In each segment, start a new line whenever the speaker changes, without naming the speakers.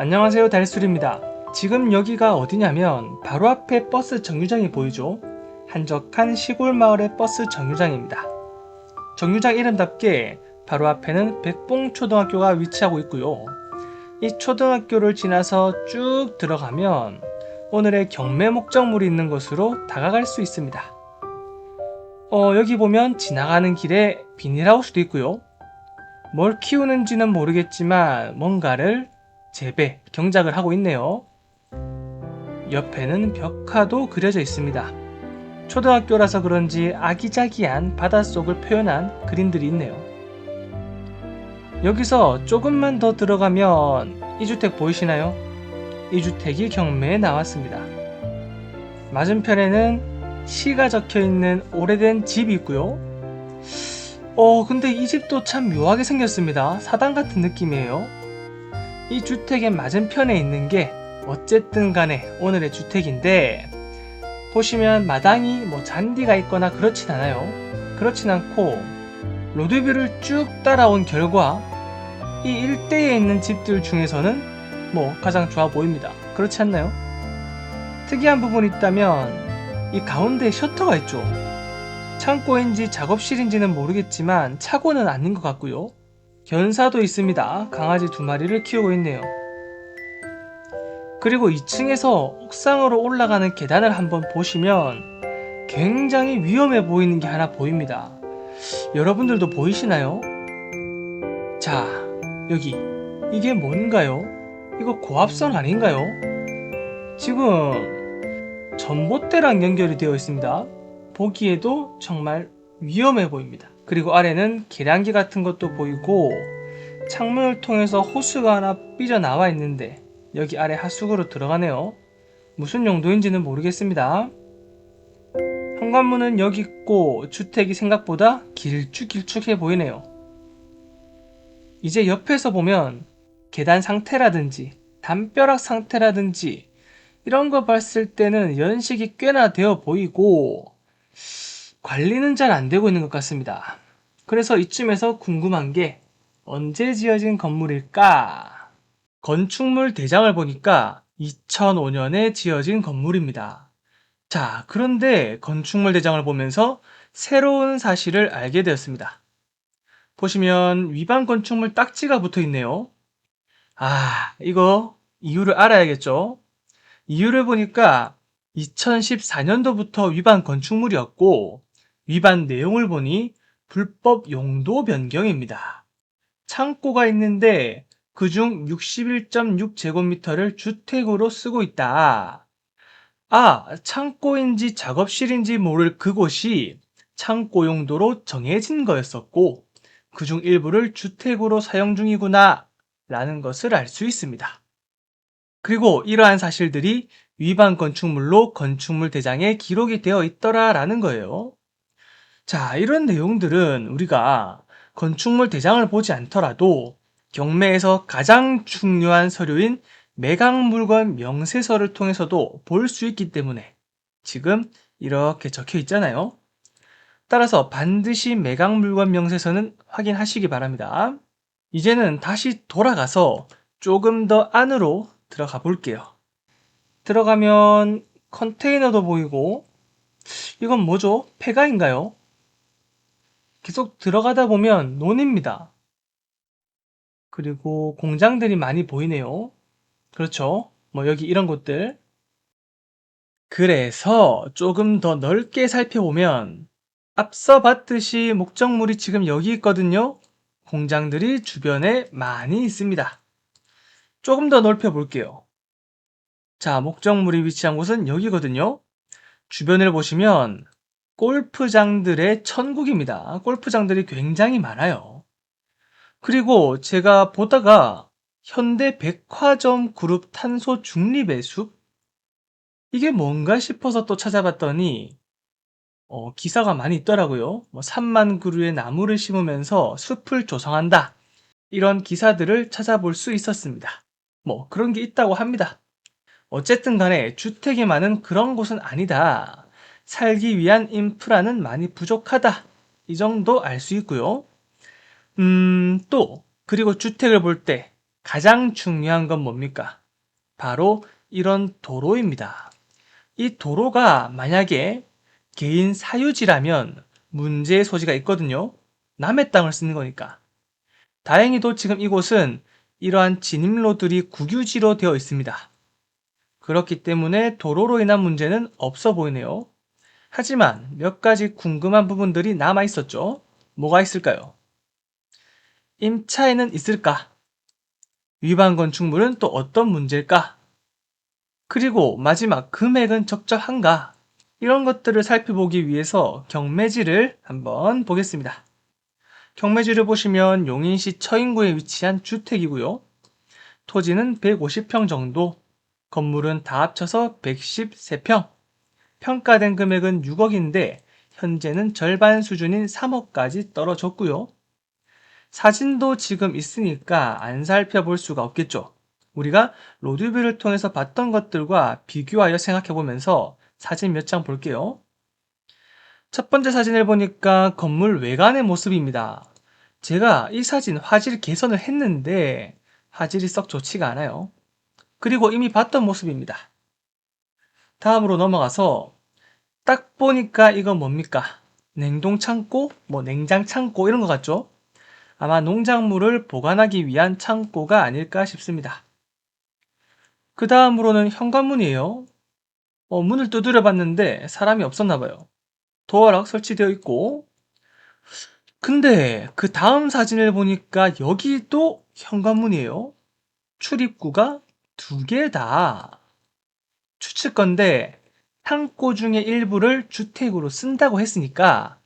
안녕하세요, 달술입니다. 지금 여기가 어디냐면 바로 앞에 버스 정류장이 보이죠? 한적한 시골 마을의 버스 정류장입니다. 정류장 이름답게 바로 앞에는 백봉초등학교가 위치하고 있고요. 이 초등학교를 지나서 쭉 들어가면 오늘의 경매 목적물이 있는 곳으로 다가갈 수 있습니다. 여기 보면 지나가는 길에 비닐하우스도 있고요. 뭘 키우는지는 모르겠지만 뭔가를 재배, 경작을 하고 있네요. 옆에는 벽화도 그려져 있습니다. 초등학교라서 그런지 아기자기한 바닷속을 표현한 그림들이 있네요. 여기서 조금만 더 들어가면 이 주택 보이시나요? 이 주택이 경매에 나왔습니다. 맞은편에는 시가 적혀 있는 오래된 집이 있고요. 근데 이 집도 참 묘하게 생겼습니다. 사당 같은 느낌이에요. 이 주택의 맞은편에 있는 게 어쨌든 간에 오늘의 주택인데, 보시면 마당이 잔디가 있거나 그렇진 않아요. 그렇진 않고 로드뷰를 쭉 따라온 결과 이 일대에 있는 집들 중에서는 가장 좋아 보입니다. 그렇지 않나요? 특이한 부분이 있다면 이 가운데에 셔터가 있죠. 창고인지 작업실인지는 모르겠지만 차고는 아닌 것 같고요. 견사도 있습니다. 강아지 2마리를 키우고 있네요. 그리고 2층에서 옥상으로 올라가는 계단을 한번 보시면 굉장히 위험해 보이는 게 하나 보입니다. 여러분들도 보이시나요? 자, 여기 이게 뭔가요? 이거 고압선 아닌가요? 지금 전봇대랑 연결이 되어 있습니다. 보기에도 정말 위험해 보입니다. 그리고 아래는 계량기 같은 것도 보이고 창문을 통해서 호스가 하나 삐져나와 있는데 여기 아래 하수구로 들어가네요. 무슨 용도인지는 모르겠습니다. 현관문은 여기 있고 주택이 생각보다 길쭉길쭉해 보이네요. 이제 옆에서 보면 계단 상태라든지 담벼락 상태라든지 이런 거 봤을 때는 연식이 꽤나 되어 보이고 관리는 잘 안 되고 있는 것 같습니다. 그래서 이쯤에서 궁금한 게 언제 지어진 건물일까? 건축물 대장을 보니까 2005년에 지어진 건물입니다. 자, 그런데 건축물 대장을 보면서 새로운 사실을 알게 되었습니다. 보시면 위반 건축물 딱지가 붙어 있네요. 이거 이유를 알아야겠죠? 이유를 보니까 2014년도부터 위반 건축물이었고 위반 내용을 보니 불법 용도 변경입니다. 창고가 있는데 그중 61.6제곱미터를 주택으로 쓰고 있다. 창고인지 작업실인지 모를 그곳이 창고 용도로 정해진 거였었고 그중 일부를 주택으로 사용 중이구나 라는 것을 알 수 있습니다. 그리고 이러한 사실들이 위반 건축물로 건축물 대장에 기록이 되어 있더라 라는 거예요. 자, 이런 내용들은 우리가 건축물 대장을 보지 않더라도 경매에서 가장 중요한 서류인 매각물건 명세서를 통해서도 볼 수 있기 때문에 지금 이렇게 적혀 있잖아요. 따라서 반드시 매각물건 명세서는 확인하시기 바랍니다. 이제는 다시 돌아가서 조금 더 안으로 들어가 볼게요. 들어가면 컨테이너도 보이고, 이건 뭐죠? 폐가인가요? 계속 들어가다 보면 논입니다. 그리고 공장들이 많이 보이네요. 그렇죠? 여기 이런 곳들. 그래서 조금 더 넓게 살펴보면 앞서 봤듯이 목적물이 지금 여기 있거든요. 공장들이 주변에 많이 있습니다. 조금 더 넓혀 볼게요. 자, 목적물이 위치한 곳은 여기거든요. 주변을 보시면 골프장들의 천국입니다. 골프장들이 굉장히 많아요. 그리고 제가 보다가 현대백화점 그룹 탄소 중립의 숲? 이게 뭔가 싶어서 또 찾아봤더니 기사가 많이 있더라고요. 3만 그루의 나무를 심으면서 숲을 조성한다. 이런 기사들을 찾아볼 수 있었습니다. 그런 게 있다고 합니다. 어쨌든 간에 주택이 많은 그런 곳은 아니다. 살기 위한 인프라는 많이 부족하다. 이 정도 알 수 있고요. 그리고 주택을 볼 때 가장 중요한 건 뭡니까? 바로 이런 도로입니다. 이 도로가 만약에 개인 사유지라면 문제의 소지가 있거든요. 남의 땅을 쓰는 거니까. 다행히도 지금 이곳은 이러한 진입로들이 국유지로 되어 있습니다. 그렇기 때문에 도로로 인한 문제는 없어 보이네요. 하지만 몇 가지 궁금한 부분들이 남아 있었죠. 뭐가 있을까요? 임차인은 있을까? 위반 건축물은 또 어떤 문제일까? 그리고 마지막 금액은 적절한가? 이런 것들을 살펴보기 위해서 경매지를 한번 보겠습니다. 경매지를 보시면 용인시 처인구에 위치한 주택이고요. 토지는 150평 정도, 건물은 다 합쳐서 113평, 평가된 금액은 6억인데 현재는 절반 수준인 3억까지 떨어졌고요. 사진도 지금 있으니까 안 살펴볼 수가 없겠죠. 우리가 로드뷰를 통해서 봤던 것들과 비교하여 생각해 보면서 사진 몇 장 볼게요. 첫 번째 사진을 보니까 건물 외관의 모습입니다. 제가 이 사진 화질 개선을 했는데 화질이 썩 좋지가 않아요. 그리고 이미 봤던 모습입니다. 다음으로 넘어가서 딱 보니까 이건 뭡니까? 냉동 창고, 냉장 창고 이런 것 같죠? 아마 농작물을 보관하기 위한 창고가 아닐까 싶습니다. 그 다음으로는 현관문이에요. 문을 두드려 봤는데 사람이 없었나 봐요. 도어락 설치되어 있고, 근데 그 다음 사진을 보니까 여기도 현관문이에요. 출입구가 두 개다. 추측건데 창고 중에 일부를 주택으로 쓴다고 했으니까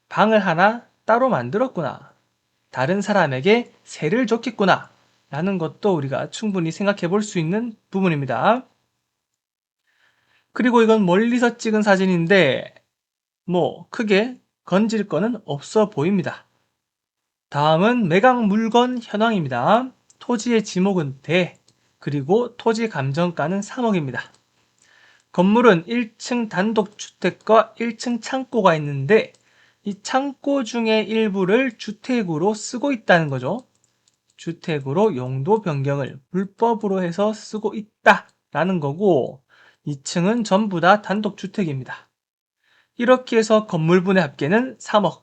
방을 하나 따로 만들었구나. 다른 사람에게 세를 줬겠구나. 라는 것도 우리가 충분히 생각해 볼 수 있는 부분입니다. 그리고 이건 멀리서 찍은 사진인데 크게 건질 거는 없어 보입니다. 다음은 매각 물건 현황입니다. 토지의 지목은 대, 그리고 토지 감정가는 3억입니다. 건물은 1층 단독주택과 1층 창고가 있는데 이 창고 중에 일부를 주택으로 쓰고 있다는 거죠. 주택으로 용도 변경을 불법으로 해서 쓰고 있다라는 거고 2층은 전부 다 단독주택입니다. 이렇게 해서 건물분의 합계는 3억,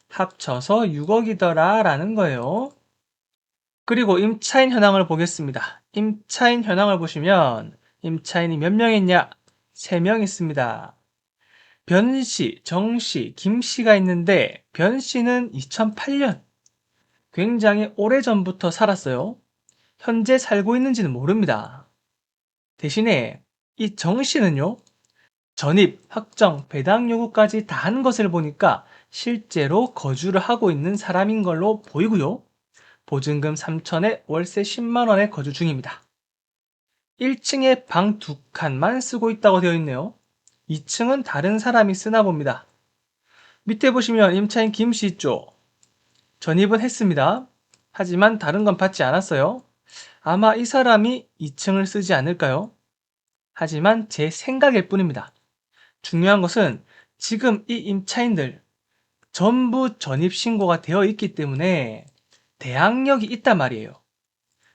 합쳐서 6억이더라 라는 거예요. 그리고 임차인 현황을 보겠습니다. 임차인 현황을 보시면 임차인이 몇 명 있냐? 3명 있습니다. 변씨, 정씨, 김씨가 있는데 변씨는 2008년 굉장히 오래전부터 살았어요. 현재 살고 있는지는 모릅니다. 대신에 이 정씨는요. 전입, 확정, 배당 요구까지 다 한 것을 보니까 실제로 거주를 하고 있는 사람인 걸로 보이고요. 보증금 3천에 월세 10만 원에 거주 중입니다. 1층에 방 2칸만 쓰고 있다고 되어 있네요. 2층은 다른 사람이 쓰나 봅니다. 밑에 보시면 임차인 김씨 있죠? 전입은 했습니다. 하지만 다른 건 받지 않았어요. 아마 이 사람이 2층을 쓰지 않을까요? 하지만 제 생각일 뿐입니다. 중요한 것은 지금 이 임차인들 전부 전입신고가 되어 있기 때문에 대항력이 있단 말이에요.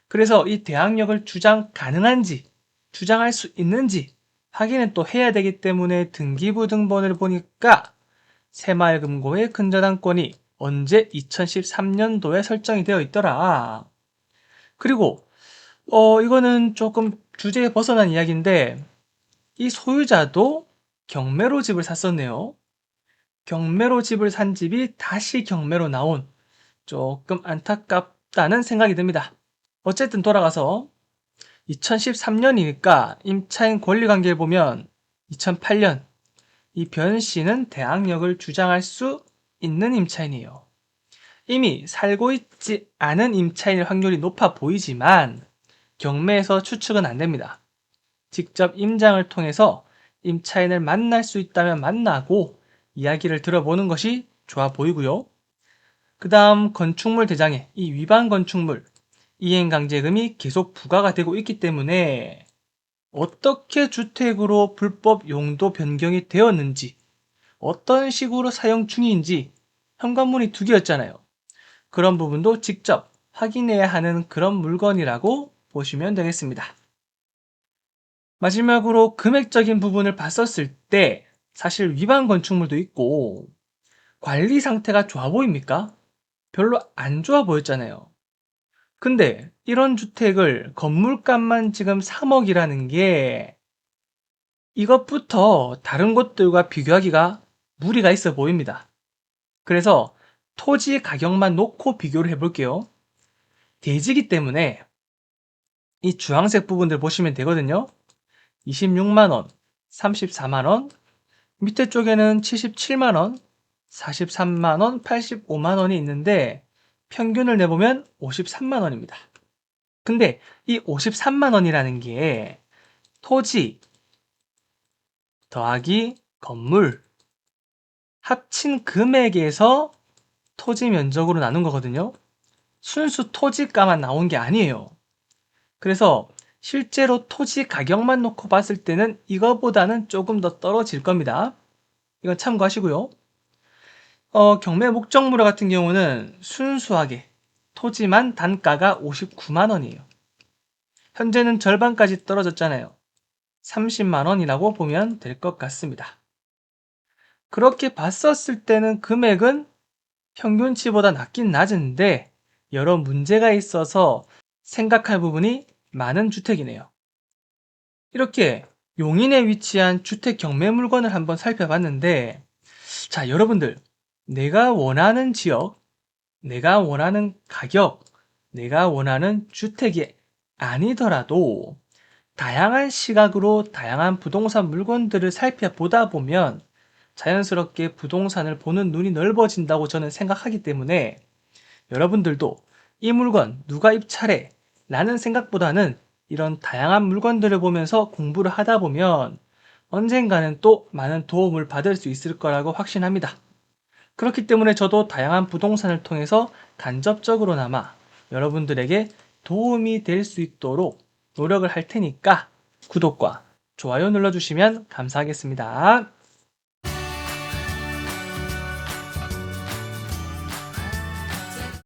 그래서 이 대항력을 주장 가능한지, 주장할 수 있는지 확인은 또 해야 되기 때문에 등기부 등본을 보니까 새마을금고의 근저당권이 언제 2013년도에 설정이 되어 있더라. 그리고 이거는 조금 주제에 벗어난 이야기인데 이 소유자도 경매로 집을 샀었네요. 경매로 집을 산 집이 다시 경매로 나온 조금 안타깝다는 생각이 듭니다. 어쨌든 돌아가서 2013년이니까 임차인 권리관계를 보면 2008년 이 변 씨는 대항력을 주장할 수 있는 임차인이에요. 이미 살고 있지 않은 임차인일 확률이 높아 보이지만 경매에서 추측은 안 됩니다. 직접 임장을 통해서 임차인을 만날 수 있다면 만나고 이야기를 들어보는 것이 좋아 보이고요. 그 다음 건축물 대장에 이 위반 건축물 이행강제금이 계속 부과가 되고 있기 때문에 어떻게 주택으로 불법 용도 변경이 되었는지 어떤 식으로 사용 중인지 현관문이 2개였잖아요. 그런 부분도 직접 확인해야 하는 그런 물건이라고 보시면 되겠습니다. 마지막으로 금액적인 부분을 봤었을 때 사실 위반 건축물도 있고 관리 상태가 좋아 보입니까? 별로 안 좋아 보였잖아요. 근데 이런 주택을 건물값만 지금 3억이라는 게 이것부터 다른 곳들과 비교하기가 무리가 있어 보입니다. 그래서 토지 가격만 놓고 비교를 해볼게요. 대지기 때문에 이 주황색 부분들 보시면 되거든요. 26만원, 34만원, 밑에 쪽에는 77만원, 43만원, 85만원이 있는데 평균을 내보면 53만원입니다. 근데 이 53만원이라는 게 토지 더하기 건물 합친 금액에서 토지 면적으로 나눈 거거든요. 순수 토지가만 나온 게 아니에요. 그래서 실제로 토지 가격만 놓고 봤을 때는 이거보다는 조금 더 떨어질 겁니다. 이건 참고하시고요. 경매 목적물화 같은 경우는 순수하게 토지만 단가가 59만 원이에요. 현재는 절반까지 떨어졌잖아요. 30만 원이라고 보면 될 것 같습니다. 그렇게 봤었을 때는 금액은 평균치보다 낮긴 낮은데 여러 문제가 있어서 생각할 부분이 많은 주택이네요. 이렇게 용인에 위치한 주택 경매 물건을 한번 살펴봤는데 자, 여러분들 내가 원하는 지역, 내가 원하는 가격, 내가 원하는 주택이 아니더라도 다양한 시각으로 다양한 부동산 물건들을 살펴보다 보면 자연스럽게 부동산을 보는 눈이 넓어진다고 저는 생각하기 때문에 여러분들도 이 물건 누가 입차례? 라는 생각보다는 이런 다양한 물건들을 보면서 공부를 하다 보면 언젠가는 또 많은 도움을 받을 수 있을 거라고 확신합니다. 그렇기 때문에 저도 다양한 부동산을 통해서 간접적으로나마 여러분들에게 도움이 될 수 있도록 노력을 할 테니까 구독과 좋아요 눌러주시면 감사하겠습니다.